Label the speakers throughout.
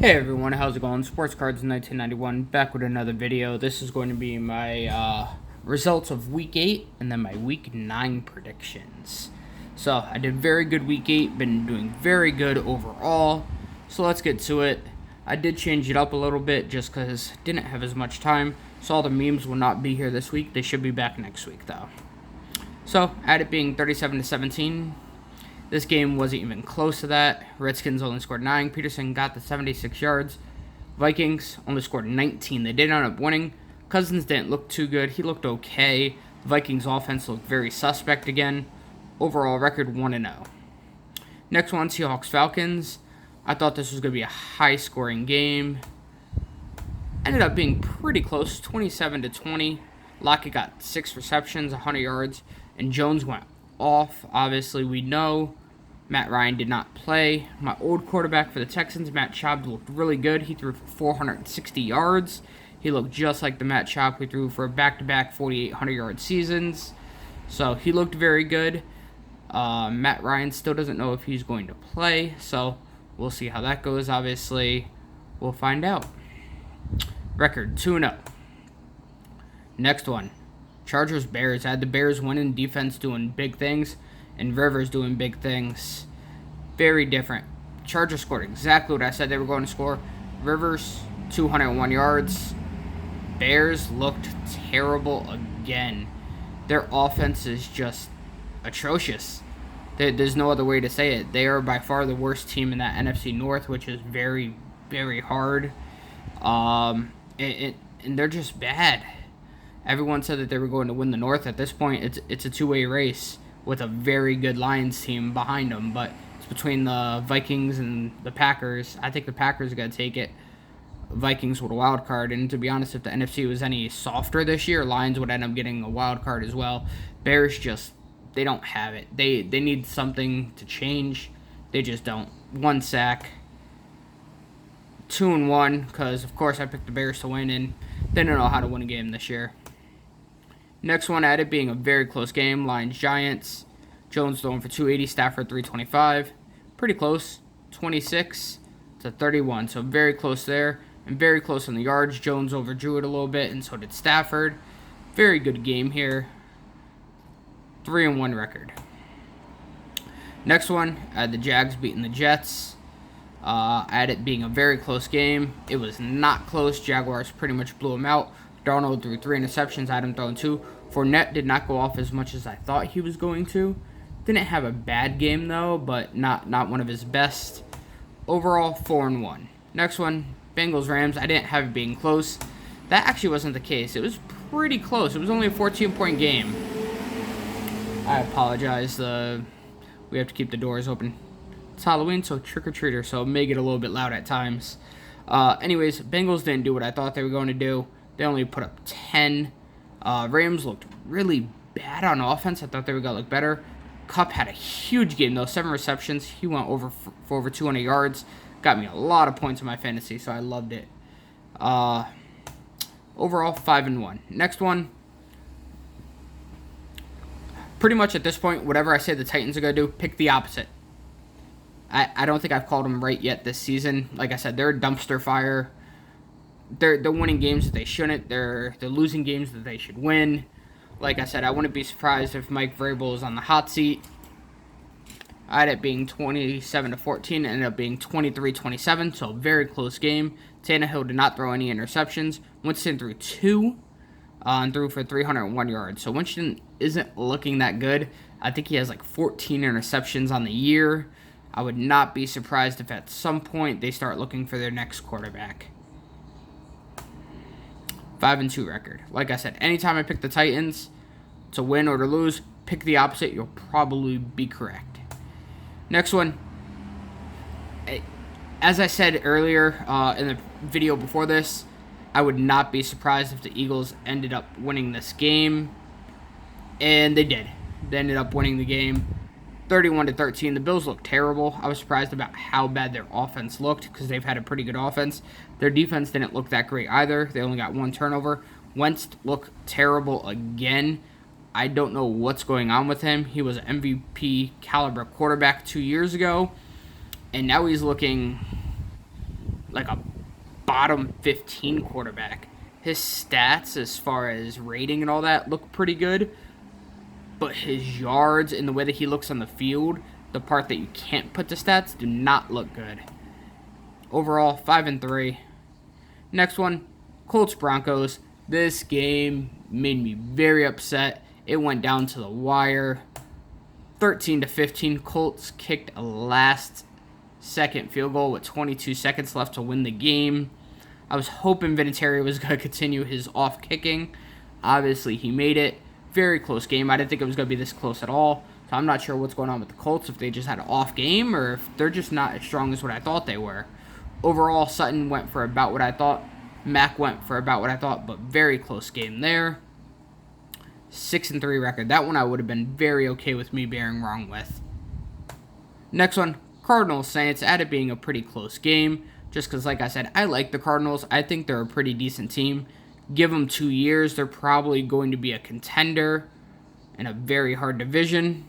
Speaker 1: Hey everyone, how's it going? Sports Cards 1991, back with another video. This is going to be my results of Week 8 and then my Week 9 predictions. So, I did very good Week 8, been doing very good overall. So let's get to it. I did change it up a little bit just because I didn't have as much time. So all the memes will not be here this week. They should be back next week though. So, at it being 37-17, this game wasn't even close to that. Redskins only scored 9. Peterson got the 76 yards. Vikings only scored 19. They did end up winning. Cousins didn't look too good. He looked okay. The Vikings offense looked very suspect again. Overall record 1-0. Next one, Seahawks Falcons. I thought this was going to be a high-scoring game. Ended up being pretty close, 27-20. Lockett got 6 receptions, 100 yards, and Jones went off. Obviously, we know Matt Ryan did not play. My old quarterback for the Texans, Matt Schaub, looked really good. He threw for 460 yards. He looked just like the Matt Schaub who threw for back-to-back 4,800-yard seasons. So he looked very good. Matt Ryan still doesn't know if he's going to play, so we'll see how that goes. Obviously, we'll find out. Record 2-0. Next one, Chargers Bears. I had the Bears winning, defense doing big things, and Rivers doing big things. Very different. Chargers scored exactly what I said they were going to score. Rivers, 201 yards. Bears looked terrible again. Their offense is just atrocious. There's no other way to say it. They are by far the worst team in that NFC North, which is very, very hard. And they're just bad. Everyone said that they were going to win the North. At this point, it's a two-way race with a very good Lions team behind them. But it's between the Vikings and the Packers. I think the Packers are going to take it. Vikings with a wild card. And to be honest, if the NFC was any softer this year, Lions would end up getting a wild card as well. Bears just, they don't have it. They need something to change. They just don't. 1 sack. 2-1, because of course I picked the Bears to win, and they don't know how to win a game this year. Next one, at it being a very close game, Lions Giants. Jones throwing for 280, Stafford 325. Pretty close, 26-31, so very close there, and very close on the yards. Jones overdrew it a little bit, and so did Stafford. Very good game here. 3-1 record. Next one, I had the Jags beating the Jets. At it being a very close game. It was not close. Jaguars pretty much blew him out. Darnold threw 3 interceptions. I had him throwing 2. Fournette did not go off as much as I thought he was going to. Didn't have a bad game, though, but not one of his best. Overall, 4-1. Next one, Bengals Rams. I didn't have it being close. That actually wasn't the case. It was pretty close. It was only a 14-point game. I apologize. We have to keep the doors open. It's Halloween, so trick-or-treater, so it may get a little bit loud at times. Anyways, Bengals didn't do what I thought they were going to do. They only put up 10. Rams looked really bad on offense. I thought they were going to look better. Kupp had a huge game, though. 7 receptions. He went over for over 200 yards. Got me a lot of points in my fantasy, so I loved it. Overall, 5-1. Next one. Pretty much at this point, whatever I say the Titans are going to do, pick the opposite. I don't think I've called them right yet this season. Like I said, they're a dumpster fire. They're winning games that they shouldn't. They're losing games that they should win. Like I said, I wouldn't be surprised if Mike Vrabel is on the hot seat. I had it being 27-14, ended up being 23-27, so a very close game. Tannehill did not throw any interceptions. Winston threw 2 and threw for 301 yards. So Winston isn't looking that good. I think he has like 14 interceptions on the year. I would not be surprised if at some point they start looking for their next quarterback. 5-2 record. Like I said, anytime I pick the Titans to win or to lose, pick the opposite, you'll probably be correct. Next one. As I said earlier in the video before this, I would not be surprised if the Eagles ended up winning this game. And they did. They ended up winning the game 31-13. The Bills looked terrible. I was surprised about how bad their offense looked because they've had a pretty good offense. Their defense didn't look that great either. They only got 1 turnover. Wentz looked terrible again. I don't know what's going on with him. He was an MVP caliber quarterback 2 years ago, and now he's looking like a bottom 15 quarterback. His stats as far as rating and all that look pretty good, but his yards and the way that he looks on the field, the part that you can't put to stats, do not look good. Overall, 5-3. Next one, Colts Broncos. This game made me very upset. It went down to the wire. 13-15. Colts kicked a last-second field goal with 22 seconds left to win the game. I was hoping Vinatieri was going to continue his off kicking. Obviously, he made it. Very close game. I didn't think it was going to be this close at all. So I'm not sure what's going on with the Colts, if they just had an off game or if they're just not as strong as what I thought they were. Overall, Sutton went for about what I thought. Mack went for about what I thought, but very close game there. 6-3 record. That one I would have been very okay with me being wrong with. Next one, Cardinals Saints. At it being a pretty close game. Just because, like I said, I like the Cardinals. I think they're a pretty decent team. Give them 2 years, they're probably going to be a contender in a very hard division.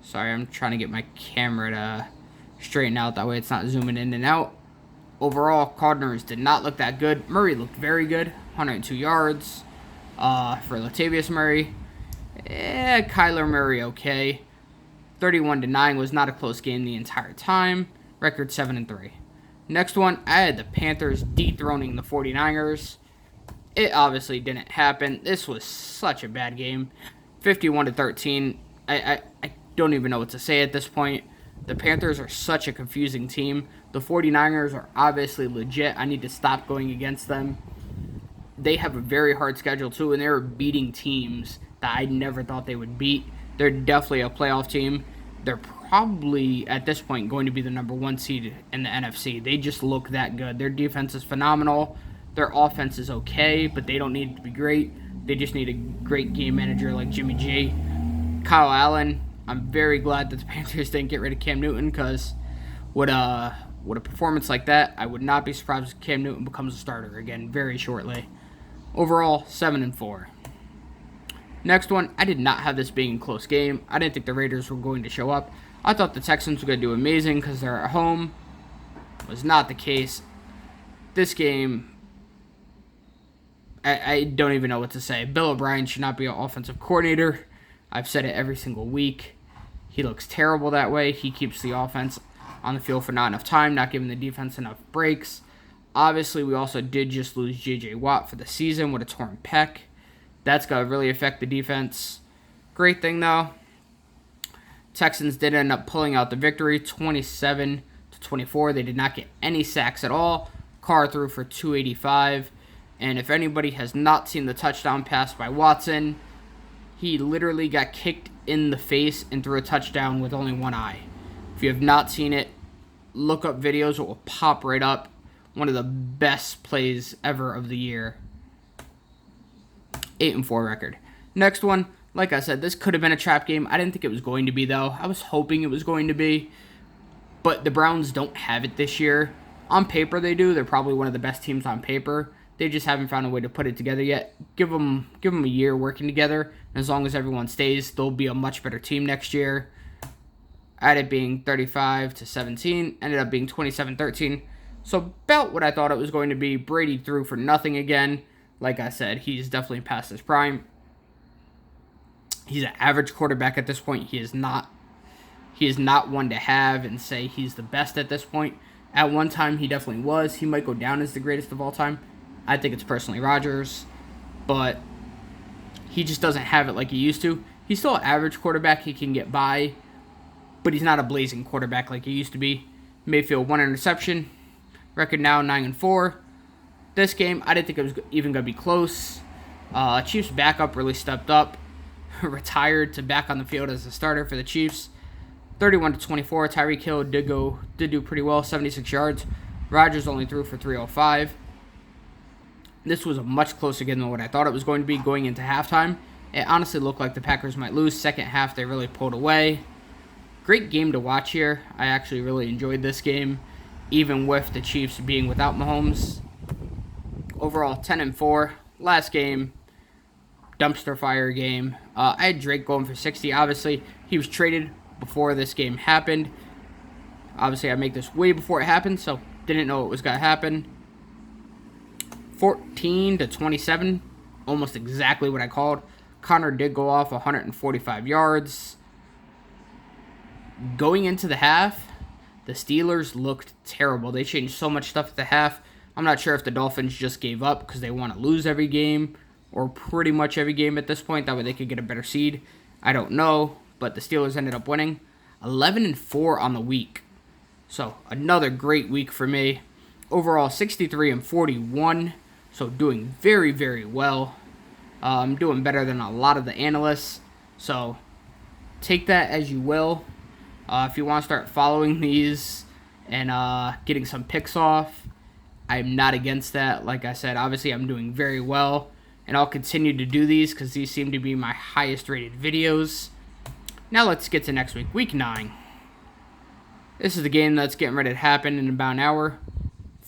Speaker 1: Sorry, I'm trying to get my camera to straighten out. That way it's not zooming in and out. Overall, Cardinals did not look that good. Murray looked very good. 102 yards for Latavius Murray. Kyler Murray, okay. 31-9 was not a close game the entire time. Record 7-3. Next one, I had the Panthers dethroning the 49ers. It obviously didn't happen. This was such a bad game. 51-13. I don't even know what to say at this point. The Panthers are such a confusing team. The 49ers are obviously legit. I need to stop going against them. They have a very hard schedule too, and they're beating teams that I never thought they would beat. They're definitely a playoff team. They're probably, at this point, going to be the number 1 seed in the NFC. They just look that good. Their defense is phenomenal. Their offense is okay, but they don't need to be great. They just need a great game manager like Jimmy G. Kyle Allen, I'm very glad that the Panthers didn't get rid of Cam Newton, because with a performance like that, I would not be surprised if Cam Newton becomes a starter again very shortly. Overall, 7-4. Next one, I did not have this being a close game. I didn't think the Raiders were going to show up. I thought the Texans were going to do amazing because they're at home. Was not the case. This game, I don't even know what to say. Bill O'Brien should not be an offensive coordinator. I've said it every single week. He looks terrible that way. He keeps the offense on the field for not enough time, not giving the defense enough breaks. Obviously, we also did just lose J.J. Watt for the season with a torn pec. That's going to really affect the defense. Great thing, though. Texans did end up pulling out the victory, 27-24. They did not get any sacks at all. Carr threw for 285. And if anybody has not seen the touchdown pass by Watson, he literally got kicked in the face and threw a touchdown with only one eye. If you have not seen it, look up videos. It will pop right up. One of the best plays ever of the year. 8-4 record. Next one, like I said, this could have been a trap game. I didn't think it was going to be, though. I was hoping it was going to be. But the Browns don't have it this year. On paper, they do. They're probably one of the best teams on paper. They just haven't found a way to put it together yet. Give them a year working together. And as long as everyone stays, they'll be a much better team next year. I had it being 35-17. Ended up being 27-13. So about what I thought it was going to be. Brady threw for nothing again. Like I said, he's definitely past his prime. He's an average quarterback at this point. He is not one to have and say he's the best at this point. At one time, he definitely was. He might go down as the greatest of all time. I think it's personally Rodgers. But he just doesn't have it like he used to. He's still an average quarterback. He can get by. But he's not a blazing quarterback like he used to be. Mayfield, 1 interception. Record now 9-4. This game, I didn't think it was even going to be close. Chiefs backup really stepped up. Retired to back on the field as a starter for the Chiefs. 31-24. Tyreek Hill did do pretty well, 76 yards. Rodgers only threw for 305. This was a much closer game than what I thought it was going to be going into halftime. It honestly looked like the Packers might lose. Second half, they really pulled away. Great game to watch here. I actually really enjoyed this game, even with the Chiefs being without Mahomes. Overall, 10-4. Last game, dumpster fire game. I had Drake going for 60. Obviously, he was traded before this game happened. Obviously, I make this way before it happened, so Didn't know it was going to happen. 14-27, almost exactly what I called. Connor did go off 145 yards. Going into the half, the Steelers looked terrible. They changed so much stuff at the half. I'm not sure if the Dolphins just gave up because they want to lose every game, or pretty much every game at this point. That way they could get a better seed. I don't know, but the Steelers ended up winning 11-4 on the week. So another great week for me. Overall, 63-41. So doing very, very well. I'm doing better than a lot of the analysts. So take that as you will. If you want to start following these and getting some picks off, I'm not against that. Like I said, obviously I'm doing very well. And I'll continue to do these because these seem to be my highest rated videos. Now let's get to next week. Week 9. This is the game that's getting ready to happen in about an hour.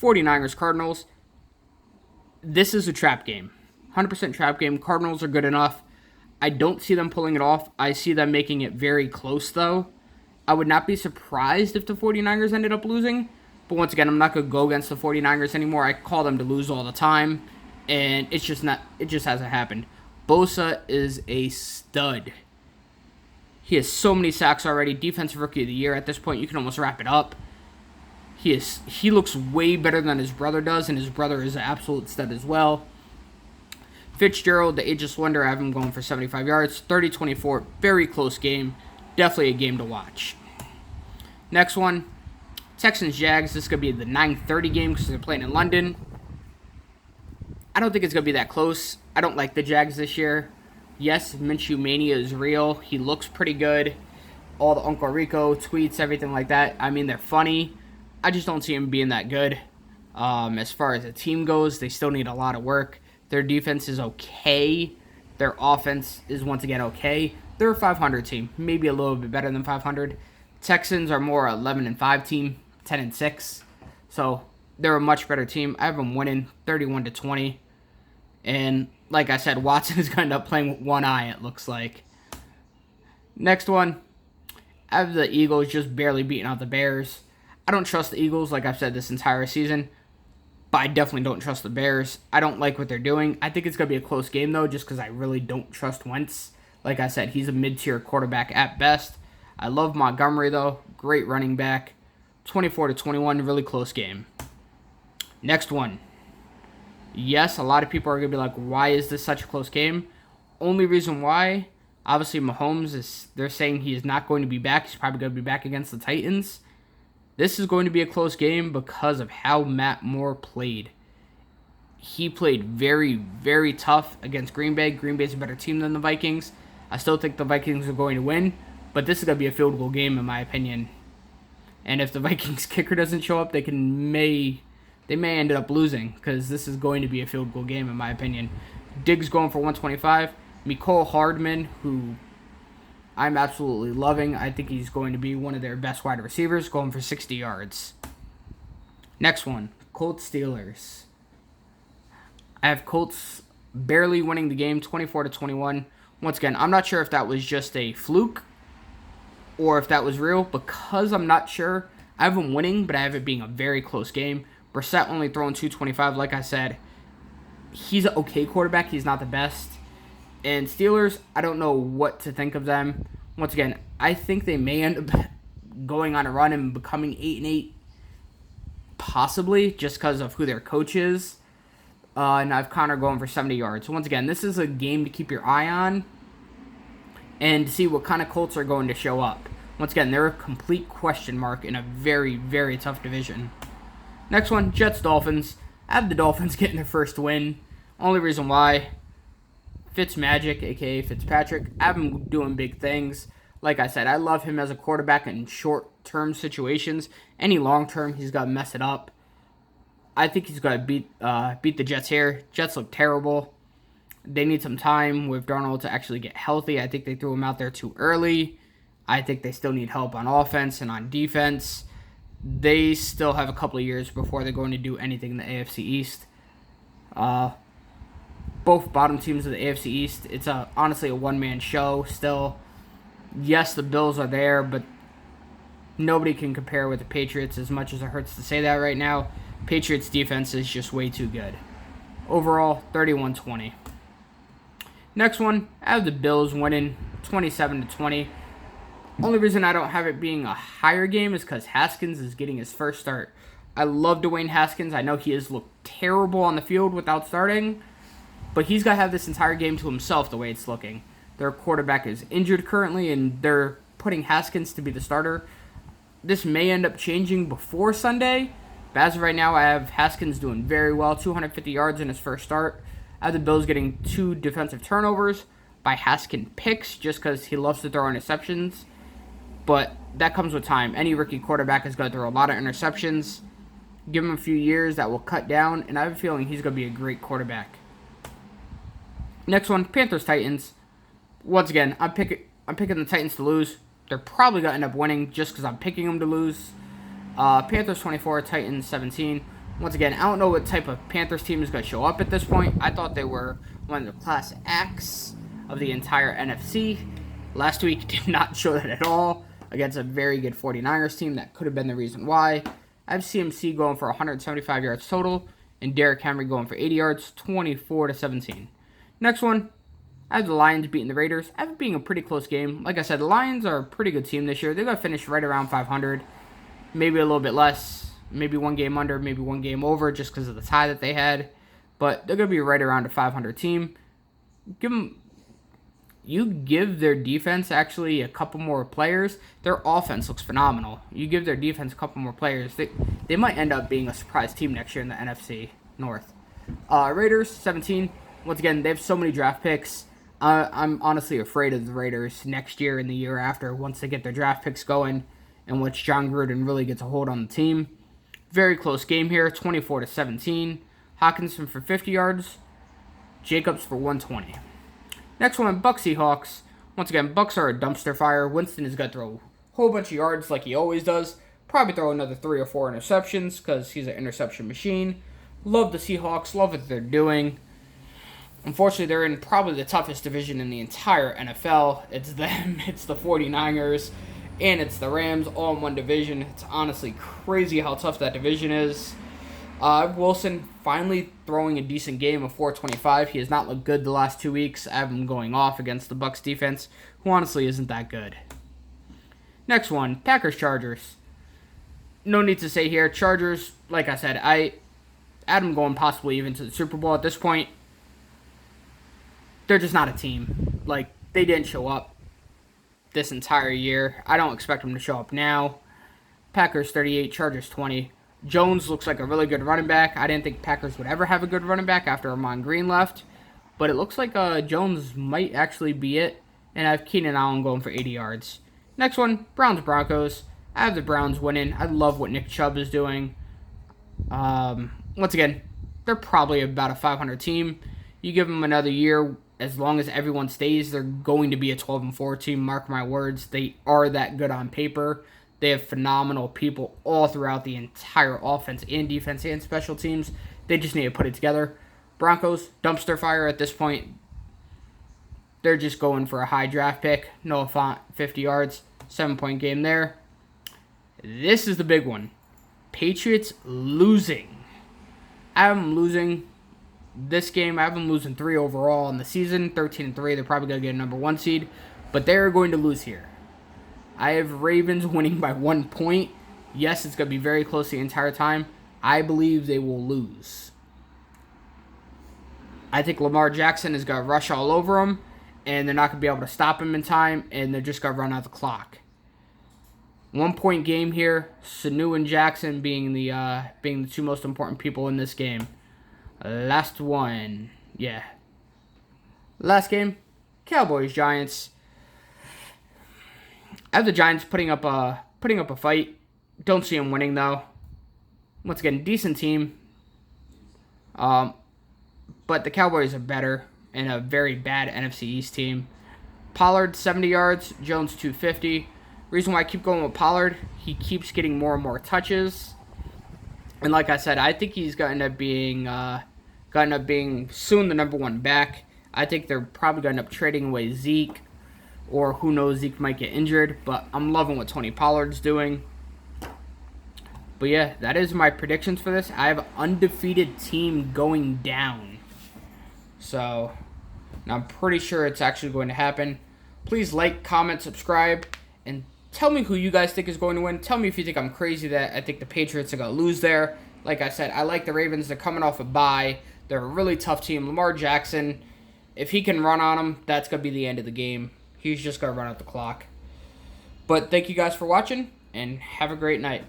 Speaker 1: 49ers Cardinals. This is a trap game. 100% trap game. Cardinals are good enough. I don't see them pulling it off. I see them making it very close, though. I would not be surprised if the 49ers ended up losing. But once again, I'm not going to go against the 49ers anymore. I call them to lose all the time. And it just hasn't happened. Bosa is a stud. He has so many sacks already. Defensive Rookie of the Year. At this point, you can almost wrap it up. He looks way better than his brother does, and his brother is an absolute stud as well. Fitzgerald, the ageless wonder, I have him going for 75 yards. 30-24, very close game. Definitely a game to watch. Next one, Texans Jags. This is going to be the 9:30 game because they're playing in London. I don't think it's going to be that close. I don't like the Jags this year. Yes, Minshew Mania is real. He looks pretty good. All the Uncle Rico tweets, everything like that. I mean, they're funny. I just don't see him being that good. As far as the team goes, they still need a lot of work. Their defense is okay. Their offense is, once again, okay. They're a 500 team. Maybe a little bit better than 500. Texans are more 11-5 team, 10-6. So they're a much better team. I have them winning 31-20. And like I said, Watson is going to end up playing with one eye, it looks like. Next one, I have the Eagles just barely beating out the Bears. I don't trust the Eagles, like I've said this entire season. But I definitely don't trust the Bears. I don't like what they're doing. I think it's going to be a close game, though, just because I really don't trust Wentz. Like I said, he's a mid-tier quarterback at best. I love Montgomery, though. Great running back. 24-21, really close game. Next one. Yes, a lot of people are going to be like, why is this such a close game? Only reason why, obviously Mahomes, they're saying he is not going to be back. He's probably going to be back against the Titans. This is going to be a close game because of how Matt Moore played. He played very, very tough against Green Bay. Green Bay's a better team than the Vikings. I still think the Vikings are going to win, but this is going to be a field goal game in my opinion. And if the Vikings kicker doesn't show up, they may end up losing because this is going to be a field goal game in my opinion. Diggs going for 125. Mecole Hardman, who I'm absolutely loving. I think he's going to be one of their best wide receivers, going for 60 yards. Next one, Colts Steelers. I have Colts barely winning the game, 24-21. Once again, I'm not sure if that was just a fluke or if that was real. Because I'm not sure, I have them winning, but I have it being a very close game. Brissett only throwing 225, like I said. He's an okay quarterback. He's not the best. And Steelers, I don't know what to think of them. Once again, I think they may end up going on a run and becoming 8-8, possibly, just because of who their coach is. And I have Connor going for 70 yards. So once again, this is a game to keep your eye on and to see what kind of Colts are going to show up. Once again, they're a complete question mark in a very, very tough division. Next one, Jets Dolphins. I have the Dolphins getting their first win. Only reason why, Fitzmagic, a.k.a. Fitzpatrick. I have him doing big things. Like I said, I love him as a quarterback in short-term situations. Any long-term, he's got to mess it up. I think he's going to beat the Jets here. Jets look terrible. They need some time with Darnold to actually get healthy. I think they threw him out there too early. I think they still need help on offense and on defense. They still have a couple of years before they're going to do anything in the AFC East. Both bottom teams of the AFC East, it's honestly a one-man show still. Yes, the Bills are there, but Nobody can compare with the Patriots, as much as it hurts to say that right now. Patriots defense is just way too good. Overall, 31-20. Next one, I have the Bills winning 27-20. Only reason I don't have it being a higher game is because Haskins is getting his first start. I love Dwayne Haskins. I know he has looked terrible on the field without starting, but he's got to have this entire game to himself the way it's looking. Their quarterback is injured currently, and they're putting Haskins to be the starter. This may end up changing before Sunday, but as of right now, I have Haskins doing very well, 250 yards in his first start. I have the Bills getting 2 defensive turnovers by Haskins picks just because he loves to throw interceptions. But that comes with time. Any rookie quarterback is going to throw a lot of interceptions. Give him a few years, that will cut down, and I have a feeling he's going to be a great quarterback. Next one, Panthers Titans. Once again, I'm picking the Titans to lose. They're probably going to end up winning just because I'm picking them to lose. Panthers 24, Titans 17. Once again, I don't know what type of Panthers team is going to show up at this point. I thought they were one of the class acts of the entire NFC. Last week did not show that at all against a very good 49ers team. That could have been the reason why. I have CMC going for 175 yards total and Derrick Henry going for 80 yards, 24-17. Next one, I have the Lions beating the Raiders. I have it being a pretty close game. Like I said, the Lions are a pretty good team this year. They're going to finish right around 500, maybe a little bit less. Maybe one game under, maybe one game over just because of the tie that they had. But they're going to be right around a 500 team. You give their defense actually a couple more players. Their offense looks phenomenal. You give their defense a couple more players. They might end up being a surprise team next year in the NFC North. Raiders, 17. Once again, they have so many draft picks. I'm honestly afraid of the Raiders next year and the year after once they get their draft picks going and once John Gruden really gets a hold on the team. Very close game here, 24-17. Hawkinson for 50 yards. Jacobs for 120. Next one, Bucs Seahawks. Once again, Bucs are a dumpster fire. Winston is going to throw a whole bunch of yards like he always does. Probably throw another 3 or 4 interceptions because he's an interception machine. Love the Seahawks. Love what they're doing. Unfortunately, they're in probably the toughest division in the entire NFL. It's them, it's the 49ers, and it's the Rams all in one division. It's honestly crazy how tough that division is. Wilson finally throwing a decent game of 425. He has not looked good the last 2 weeks. I have him going off against the Bucs defense, who honestly isn't that good. Next one, Packers-Chargers. No need to say here. Chargers, like I said, I had them going possibly even to the Super Bowl at this point. They're just not a team. Like, they didn't show up this entire year. I don't expect them to show up now. Packers 38, Chargers 20. Jones looks like a really good running back. I didn't think Packers would ever have a good running back after Amon Green left. But it looks like Jones might actually be it. And I have Keenan Allen going for 80 yards. Next one, Browns-Broncos. I have the Browns winning. I love what Nick Chubb is doing. Once again, they're probably about a 500 team. You give them another year, as long as everyone stays, they're going to be a 12-4 team. Mark my words. They are that good on paper. They have phenomenal people all throughout the entire offense and defense and special teams. They just need to put it together. Broncos, dumpster fire at this point. They're just going for a high draft pick. Noah Fant, 50 yards. 7-point game there. This is the big one. Patriots losing. I have them losing this game. I have them losing 3 overall in the season. 13-3. They're probably going to get a number 1 seed. But they're going to lose here. I have Ravens winning by 1 point. Yes, it's going to be very close the entire time. I believe they will lose. I think Lamar Jackson is going to rush all over them, and they're not going to be able to stop him in time, and they're just going to run out the clock. 1 point game here. Sanu and Jackson being the 2 most important people in this game. Last one. Yeah. Last game. Cowboys Giants. I have the Giants putting up a fight. Don't see them winning though. Once again, decent team. But the Cowboys are better and a very bad NFC East team. Pollard 70 yards, Jones 250. Reason why I keep going with Pollard, he keeps getting more and more touches. And like I said, I think he's going to end up being soon the number 1 back. I think they're probably going to end up trading away Zeke. Or who knows, Zeke might get injured. But I'm loving what Tony Pollard's doing. But yeah, that is my predictions for this. I have an undefeated team going down. So, and I'm pretty sure it's actually going to happen. Please like, comment, subscribe, and tell me who you guys think is going to win. Tell me if you think I'm crazy that I think the Patriots are going to lose there. Like I said, I like the Ravens. They're coming off a bye. They're a really tough team. Lamar Jackson, if he can run on them, that's going to be the end of the game. He's just going to run out the clock. But thank you guys for watching, and have a great night.